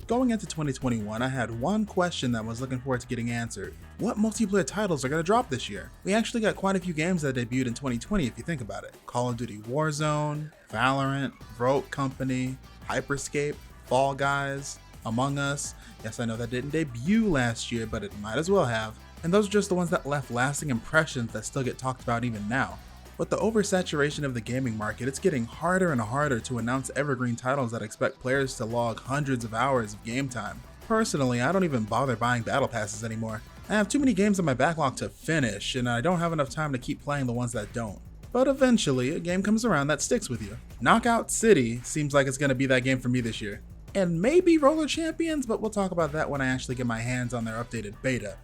Going into 2021, I had one question that I was looking forward to getting answered. What multiplayer titles are going to drop this year? We actually got quite a few games that debuted in 2020 if you think about it. Call of Duty Warzone, Valorant, Rogue Company, Hyperscape, Fall Guys, Among Us. Yes, I know that didn't debut last year, but it might as well have. And those are just the ones that left lasting impressions that still get talked about even now. With the oversaturation of the gaming market, it's getting harder and harder to announce evergreen titles that expect players to log hundreds of hours of game time. Personally, I don't even bother buying battle passes anymore. I have too many games on my backlog to finish, and I don't have enough time to keep playing the ones that don't. But eventually, a game comes around that sticks with you. Knockout City seems like it's going to be that game for me this year. And maybe Roller Champions, but we'll talk about that when I actually get my hands on their updated beta.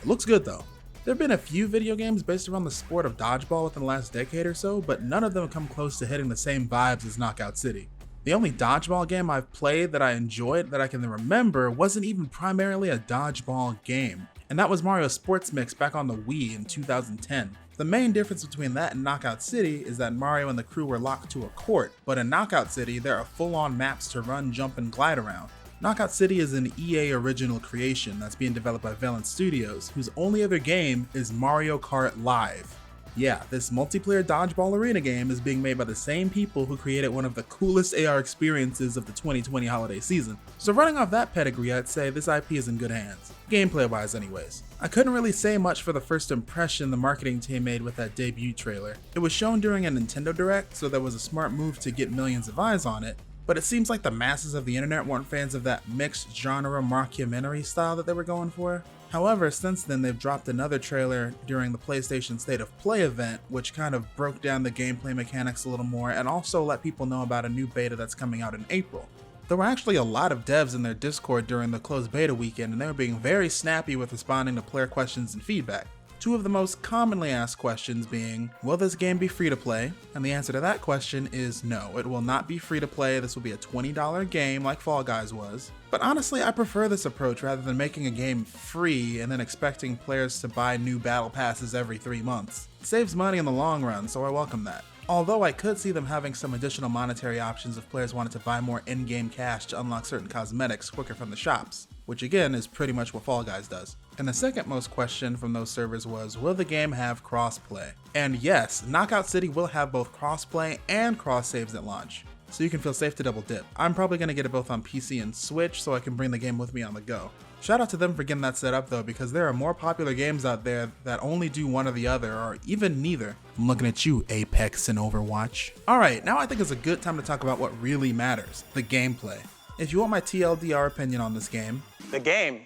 It looks good though. There have been a few video games based around the sport of dodgeball within the last decade or so, but none of them come close to hitting the same vibes as Knockout City. The only dodgeball game I've played that I enjoyed that I can remember wasn't even primarily a dodgeball game, and that was Mario Sports Mix back on the Wii in 2010. The main difference between that and Knockout City is that Mario and the crew were locked to a court, but in Knockout City there are full-on maps to run, jump, and glide around. Knockout City is an EA original creation that's being developed by Valent Studios, whose only other game is Mario Kart Live. Yeah, this multiplayer dodgeball arena game is being made by the same people who created one of the coolest AR experiences of the 2020 holiday season. So running off that pedigree, I'd say this IP is in good hands. Gameplay wise anyways. I couldn't really say much for the first impression the marketing team made with that debut trailer. It was shown during a Nintendo Direct, so that was a smart move to get millions of eyes on it, but it seems like the masses of the internet weren't fans of that mixed genre mockumentary style that they were going for. However, since then they've dropped another trailer during the PlayStation State of Play event, which kind of broke down the gameplay mechanics a little more and also let people know about a new beta that's coming out in April. There were actually a lot of devs in their Discord during the closed beta weekend, and they were being very snappy with responding to player questions and feedback. Two of the most commonly asked questions being, will this game be free to play? And the answer to that question is no, it will not be free to play. This will be a $20 game like Fall Guys was. But honestly, I prefer this approach rather than making a game free and then expecting players to buy new battle passes every 3 months. It saves money in the long run, so I welcome that. Although I could see them having some additional monetary options if players wanted to buy more in-game cash to unlock certain cosmetics quicker from the shops, which again is pretty much what Fall Guys does. And the second most question from those servers was, will the game have crossplay? And yes, Knockout City will have both crossplay and cross saves at launch, so you can feel safe to double dip. I'm probably going to get it both on PC and Switch so I can bring the game with me on the go. Shout out to them for getting that set up though, because there are more popular games out there that only do one or the other, or even neither. I'm looking at you, Apex and Overwatch. Alright, now I think it's a good time to talk about what really matters, the gameplay. If you want my TLDR opinion on this game, the game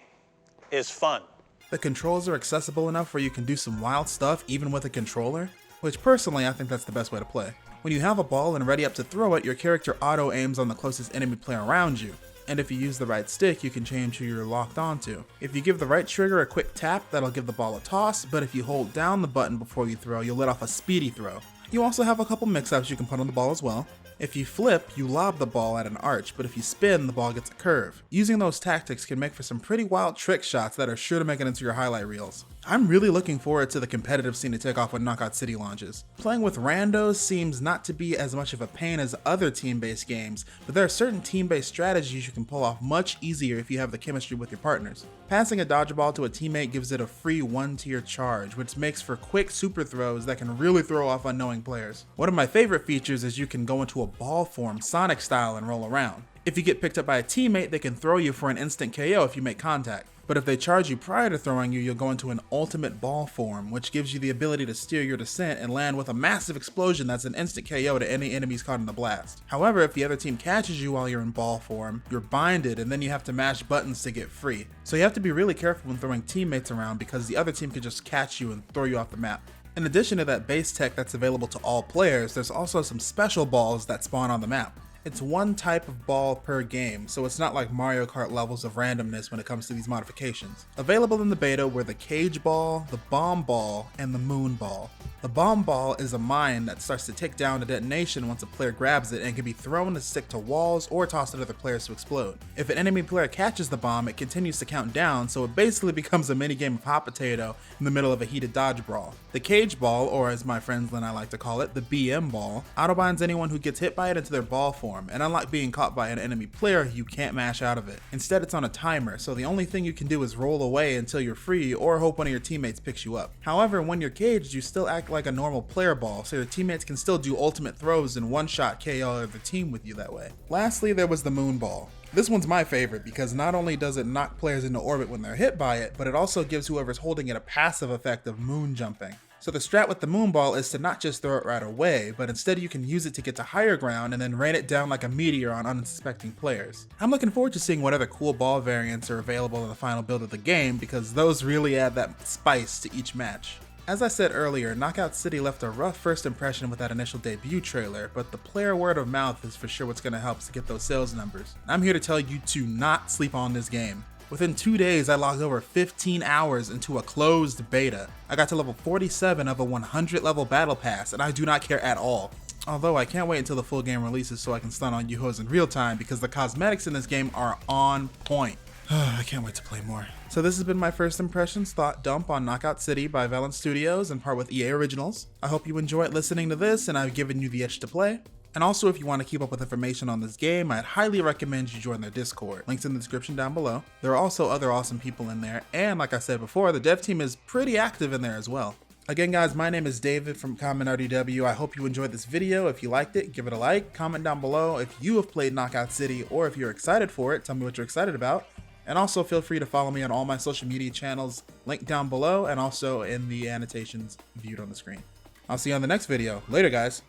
is fun. The controls are accessible enough where you can do some wild stuff even with a controller, which personally I think that's the best way to play. When you have a ball and ready up to throw it, your character auto aims on the closest enemy player around you. And if you use the right stick, you can change who you're locked onto. If you give the right trigger a quick tap, that'll give the ball a toss, but if you hold down the button before you throw, you'll let off a speedy throw. You also have a couple mix-ups you can put on the ball as well. If you flip, you lob the ball at an arch, but if you spin, the ball gets a curve. Using those tactics can make for some pretty wild trick shots that are sure to make it into your highlight reels. I'm really looking forward to the competitive scene to take off when Knockout City launches. Playing with randos seems not to be as much of a pain as other team-based games, but there are certain team-based strategies you can pull off much easier if you have the chemistry with your partners. Passing a dodgeball to a teammate gives it a free 1-tier charge, which makes for quick super throws that can really throw off unknowing players. One of my favorite features is you can go into a ball form, Sonic style, and roll around. If you get picked up by a teammate, they can throw you for an instant KO if you make contact. But if they charge you prior to throwing you, you'll go into an ultimate ball form, which gives you the ability to steer your descent and land with a massive explosion that's an instant KO to any enemies caught in the blast. However, if the other team catches you while you're in ball form, you're binded and then you have to mash buttons to get free. So you have to be really careful when throwing teammates around because the other team can just catch you and throw you off the map. In addition to that base tech that's available to all players, there's also some special balls that spawn on the map. It's one type of ball per game, so it's not like Mario Kart levels of randomness when it comes to these modifications. Available in the beta were the Cage Ball, the Bomb Ball, and the Moon Ball. The Bomb Ball is a mine that starts to tick down to detonation once a player grabs it and can be thrown to stick to walls or tossed at other players to explode. If an enemy player catches the bomb, it continues to count down, so it basically becomes a minigame of hot potato in the middle of a heated dodge brawl. The Cage Ball, or as my friends and I like to call it, the BM Ball, autobinds anyone who gets hit by it into their ball form platform, and unlike being caught by an enemy player, you can't mash out of it. Instead, it's on a timer, so the only thing you can do is roll away until you're free or hope one of your teammates picks you up. However, when you're caged, you still act like a normal player ball, so your teammates can still do ultimate throws and one-shot KO the team with you that way. Lastly, there was the moon ball. This one's my favorite because not only does it knock players into orbit when they're hit by it, but it also gives whoever's holding it a passive effect of moon jumping. So the strat with the moon ball is to not just throw it right away, but instead you can use it to get to higher ground and then rain it down like a meteor on unsuspecting players. I'm looking forward to seeing what other cool ball variants are available in the final build of the game because those really add that spice to each match. As I said earlier, Knockout City left a rough first impression with that initial debut trailer, but the player word of mouth is for sure what's going to help us to get those sales numbers. I'm here to tell you to not sleep on this game. Within 2 days, I logged over 15 hours into a closed beta. I got to level 47 of a 100 level battle pass, and I do not care at all. Although I can't wait until the full game releases so I can stun on you hoes in real time because the cosmetics in this game are on point. I can't wait to play more. So this has been my first impressions thought dump on Knockout City by Valent Studios and part with EA Originals. I hope you enjoyed listening to this and I've given you the itch to play. And also, if you want to keep up with information on this game, I'd highly recommend you join their Discord. Links in the description down below. There are also other awesome people in there, and like I said before, the dev team is pretty active in there as well. Again guys, my name is David from Comment RDW. I hope you enjoyed this video. If you liked it, give it a like, comment down below if you have played Knockout City, or if you're excited for it, tell me what you're excited about. And also feel free to follow me on all my social media channels, linked down below and also in the annotations viewed on the screen. I'll see you on the next video. Later guys.